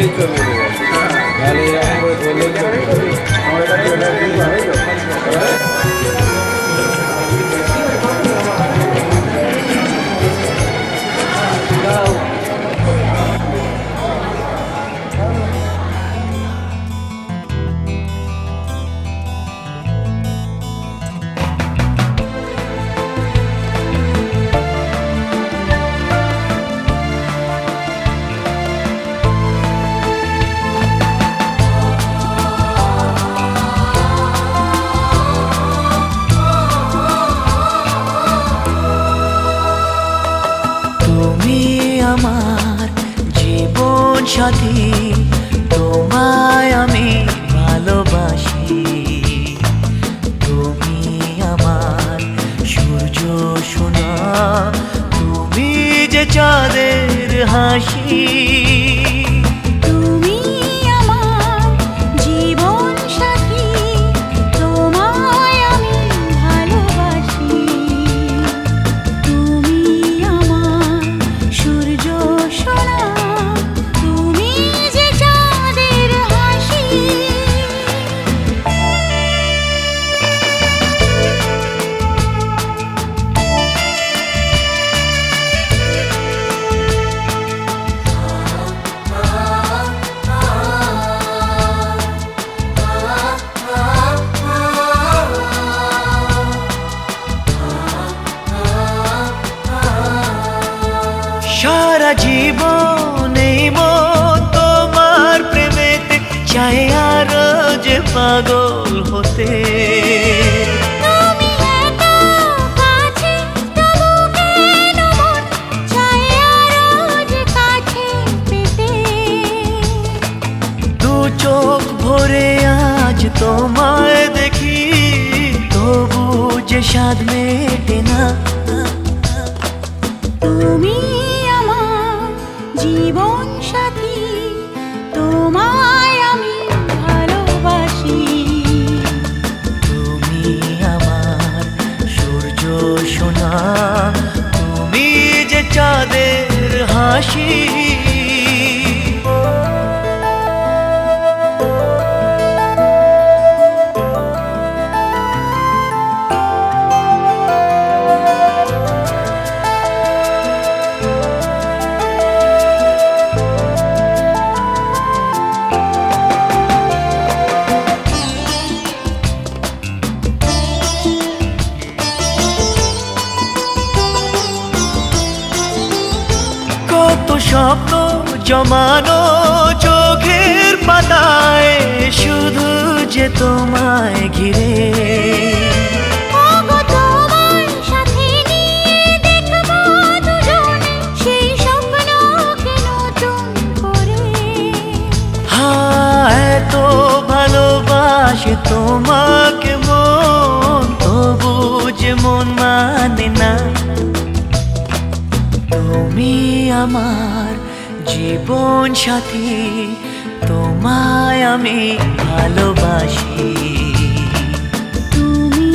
বললেই চলবে, তাহলে এরকম করে বললেই চলবে। তুমি আমার জীবন সাথী, তোমায় আমি ভালোবাসি। তুমি আমার সূর্য সোনা, তুমি যে চাঁদের হাসি। তুমি আমার জীবন সাথী, তোমায় আমি ভালোবাসি। তুমি আমার সূর্য সোনা, তুমি যে চাঁদের হাসি। সারা জীবন এই মন তোমার প্রেমেতে চাই আরো যে পাগল হতে। তুমি এত কাছে, তবু কেন মন চায় আরো যে কাছে পেতে। দু চোখ ভরে আজ তোমায় দেখি, তবু যে স্বাদ মেটে না। তুমি আমার জীবন সাথী, তোমায় আমি ভালোবাসি। তুমি আমার সূর্য সোনা, তুমি যে চাঁদের হাসি। কত স্বপ্ন জমানো চোখের পাতায়, শুধু যে তোমায় ঘিরে। ওগো তোমার সাথে নিয়ে দেখবো দুজনে সেই স্বপ্নকে নতুন করে। হ্যাঁ, এত ভালোবাসে তোমাকে মন, তবু যে মন মানে না। তুমি আমার জীবন সাথী, তোমায় আমি ভালোবাসি। তুমি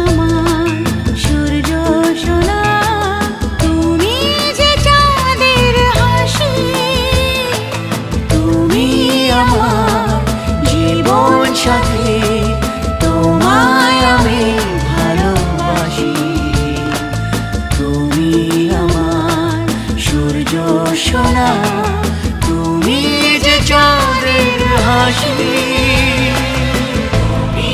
আমার সূর্য সোনা, তুমি যে চাঁদের হাসি। তুমি আমার জীবন সাথী, তোমায় আমি ভালোবাসি। তুমি আমার সূর্য সোনা, তুমি যে চাঁদের হাসি। তুমি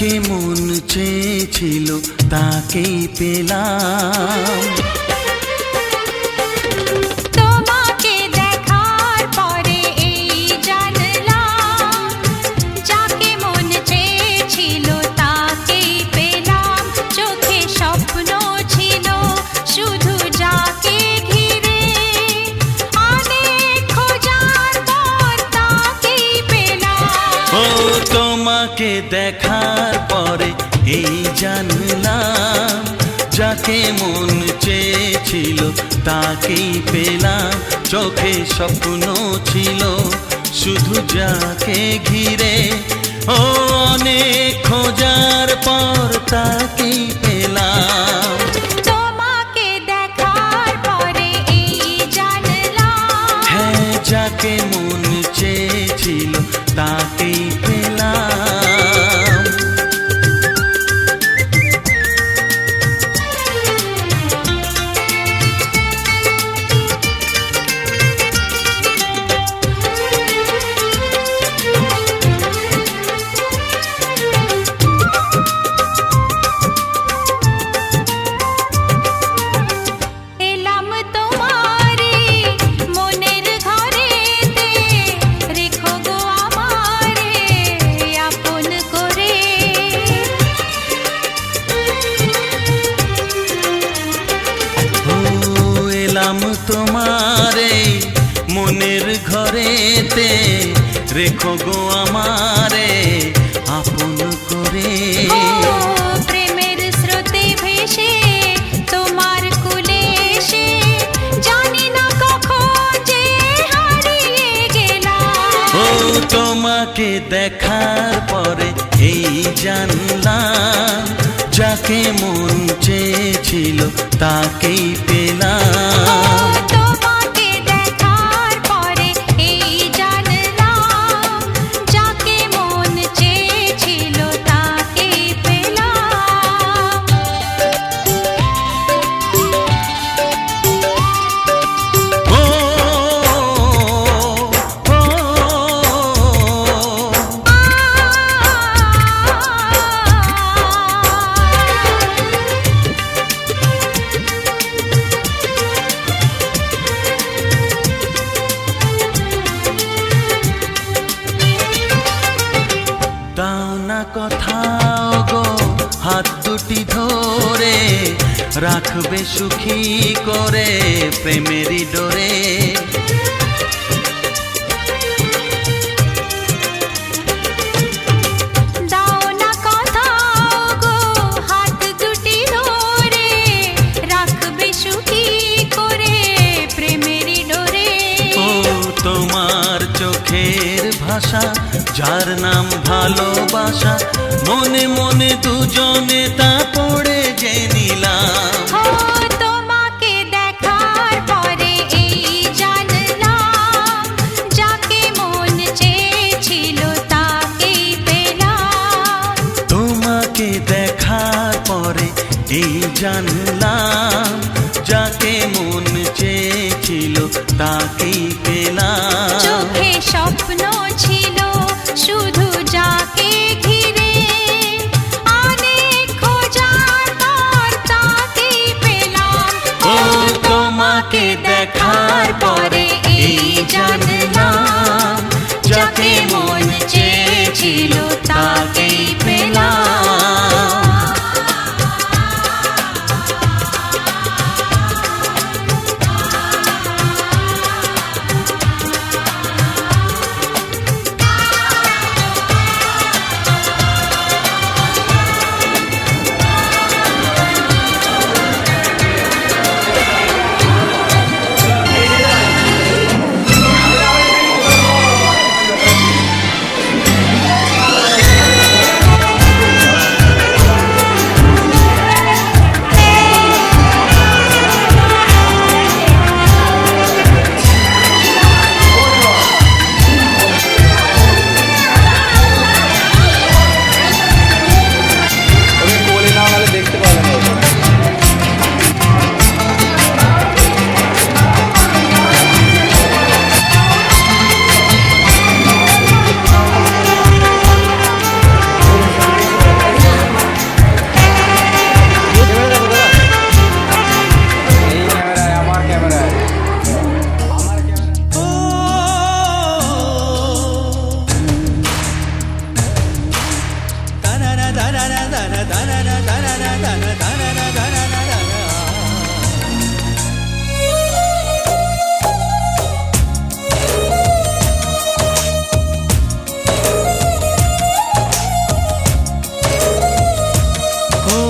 যাকে মন চেয়েছিল তাকেই পেলাম। তোমাকে দেখার পরে এই জানলাম, যাকে মন চেয়েছিল তাকেই পেলাম। চোখে স্বপ্ন ছিল শুধু যাকে ঘিরে, অনেক খোঁজার পর তাকেই পেলাম। ও তোমাকে দেখার পরে এই জানলাম, যাকে মন চেয়েছিল তাকেই পেলাম। চোখে স্বপ্ন ছিল শুধু যাকে ঘিরে, ও অনেক খোঁজার পর তাকেই পেলাম। তোমাকে দেখার পরে এই জানলাম, হ্যাঁ, যাকে মন চেয়েছিল তাকেই পেলাম। এলাম তোমারে মনের ঘরেতে, রেখো গো আমারে আপন করে। ও এলাম তোমারে মনের ঘরেতে, রেখো গো আমারে আপন করে। ও প্রেমের স্রোতে ভেসে তোমার কুলে এসে, জানি না কখন যে হারিয়ে গেলাম। ও তোমাকে দেখার পরে এই জানলাম, যাকে মন চেয়েছিল তাকেই পেলাম। তোমাকে দেখার পরে এই জানলাম, যাকে মন চেয়েছিল তাকেই পেলাম। ও, ও, দাও না কোথাও গো হাত দুটি ধরে, রাখবে সুখী করে প্রেমেরই ডোরে। দাও না কোথাও গো হাত দুটি ধরে, রাখবে সুখী করে প্রেমেরই ডোরে। ও তোমার চোখের ভাষা, যার নাম ভালোবাসা, মনে মনে দুজনে তা পড়ে যে নিলাম। ও তোমাকে দেখার পরে এই জানলাম, যাকে মন চেয়েছিল তাকেই পেলাম। তোমাকে দেখার পরে এই জানলাম, যাকে মন চেয়েছিল তাকেই পেলাম। চোখে স্বপ্ন ছিল শুধু যাকে ঘিরে, অনেক খোঁজার পর তাকেই পেলাম। ও তোমাকে দেখার পরে এই জানলাম, যাকে মন চেয়েছিল তাকেই পেলাম। ও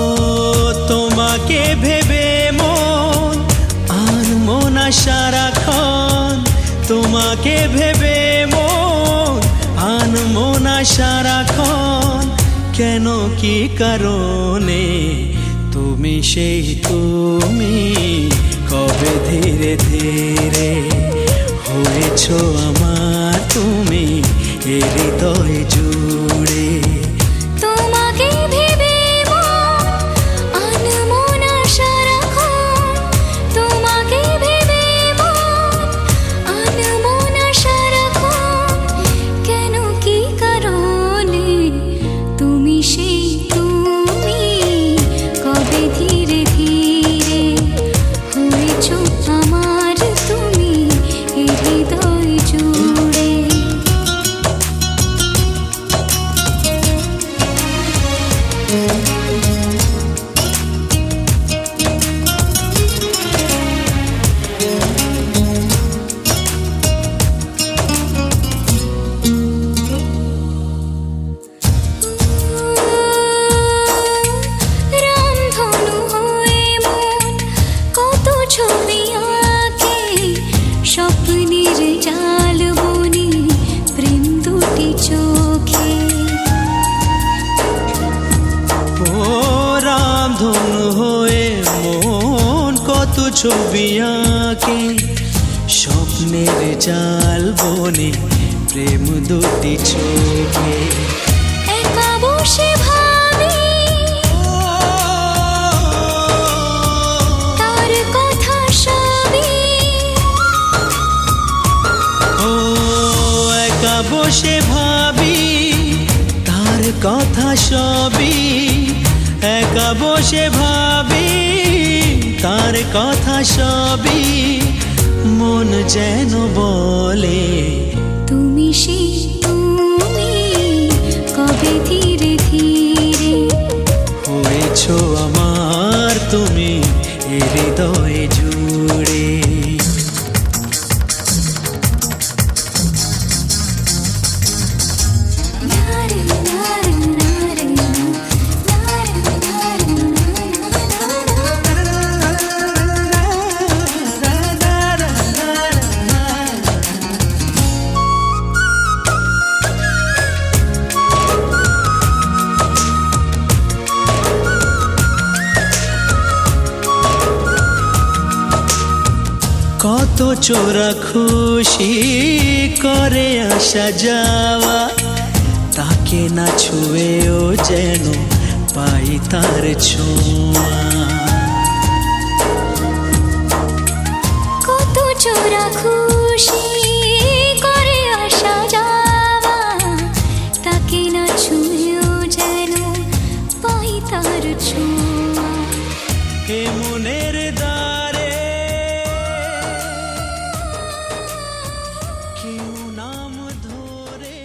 তোমাকে ভেবে মন আনমো না সারাক্ষণ, তোমাকে ভেবে মন আনমো না সারাক্ষণ, কেন কি কারণে তুমি সেই তুমি, কবে ধীরে ধীরে হয়েছো আমার তুমি এ হৃদয় জুড়ে। তোমাকে ভেবে মন আনমো না সারাক্ষণ, তোমাকে ভেবে মন আনমো না সারাক্ষণ, কেন কি কারণে তুমি সেই তুমি, কবে ধীরে ধীরে হয়েছো আমার তুমি এ হৃদয় জুড়ে। রামধনু হয়ে মন কত ছবি আঁকে, স্বপ্নের জাল বুনি প্রেম দুটি চোখে। ও রামধনু হয়ে মন কত ছবি আঁকে, স্বপ্নের জাল বনে প্রেম দুটি চোখে। একা বসে ভাবি তার কথা সবই, ও একা বসে ভাবি তার কথা সবই, একা বসে ভাবি তার কথা সবই, মন যেন বলে তুমি সেই তুমি, কবে ধীরে ধীরে হয়েছো আমার তুমি এ হৃদয় জুড়ে। নারে নারে নারে নারে কত চোরা খুশি করে আসা যাওয়া, তাকে না ছুঁয়েও যেন পাই তার ছোঁয়া। কত চোরা খুশি করে আসা যাওয়া, তাকে না ছুঁয়েও যেন পাই তার ছোঁয়া। এ মনের দ্বারে কেউ নাম ধরে।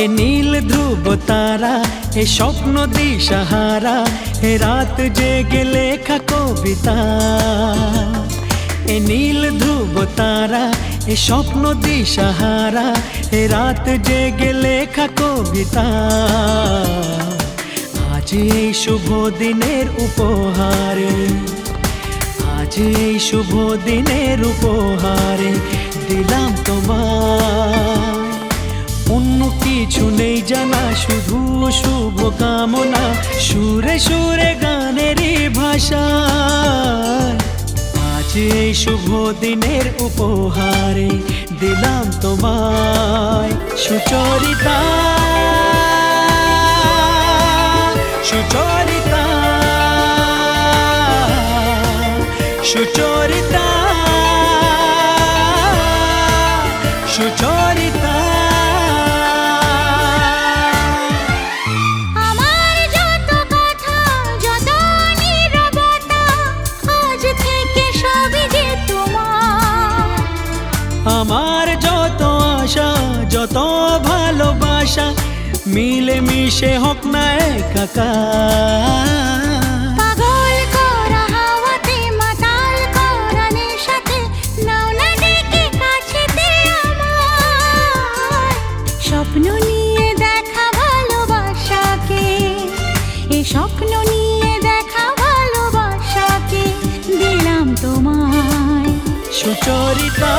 এ নীল ধ্রুব তারা, এ স্বপ্ন দিশাহারা, এ রাত জেগে লেখা কবিতা। এ নীল ধ্রুব তারা, এ স্বপ্ন দিশাহারা, এ রাত জেগে লেখা কবিতা। আজ এই শুভ দিনের উপহারে, আজ এই শুভ দিনের উপহারে দিলাম তোমায়। অন্য কিছু নেই জানা, শুধু শুভ কামনা, সুরে সুরে গানেরই ভাষা। আজ এই শুভ দিনের উপহারে দিলাম তোমায়। সুচরিতা, সুচরিতা, সুচরিতা, সুচরিতা। আমার যত কথা, যত নীরবতা, আজ থেকে সবই যে তোমার। আমার যত আশা, যত ভালোবাসা, মিলে মিশে হোক না একাকার। পাগল করা হাওয়াতে, মাতাল করা নেশাতে, নাও না ডেকে কাছেতে আমার। স্বপ্ন নিয়ে দেখা ভালোবাসাকে, এ স্বপ্ন নিয়ে দেখা ভালোবাসাকে দিলাম তোমায়। সুচরিতা,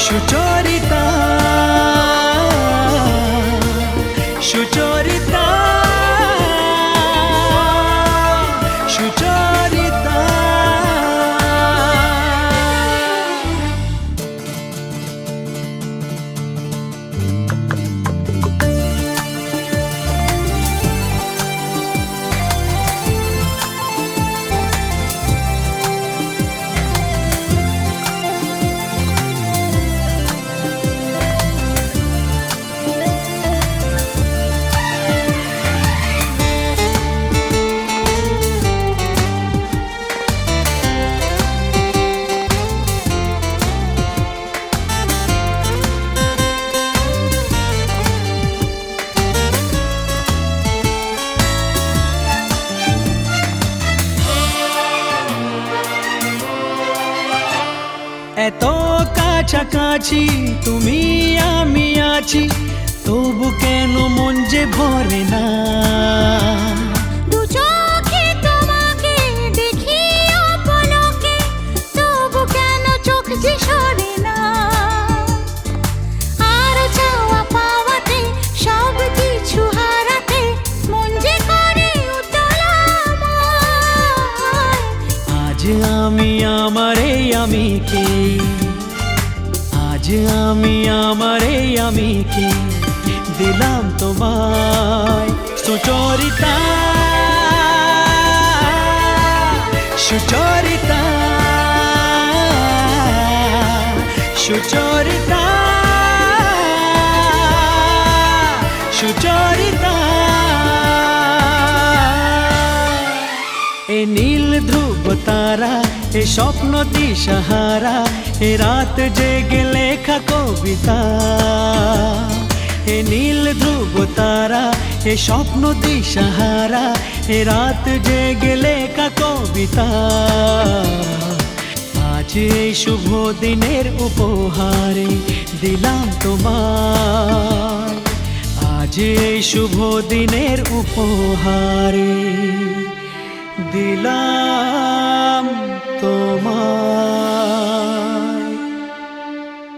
সুচরিতা, সুচরিতা, সুচরিতা। এত কাছাকাছি তুমি আমি আছি, তবু কেন মন যে ভরে না। দু চোখে তোমাকে দেখি অপলকে, তবু কেন চোখ যে সরে না। আর চাওয়া পাওয়াতে, সব কিছু হারাতে, মন যে করে উতলা আমার। আজ আমি আমার এই আমিকে, আজ আমি আমার এই আমিকে দিলাম তোমায়। সুচরিতা, সুচরিতা, সুচরিতা, সুচরিতা। এ নীল ধ্রুব তারা, এ স্বপ্ন দিশাহারা, এ রাত জেগে লেখা কবিতা। এ নীল ধ্রুব তারা, এ স্বপ্ন দিশাহারা, এ রাত জেগে লেখা কবিতা। আজ এই শুভ দিনের উপহারে দিলাম তোমায়। আজ এই শুভ দিনের উপহারে দিলাম তোমায়।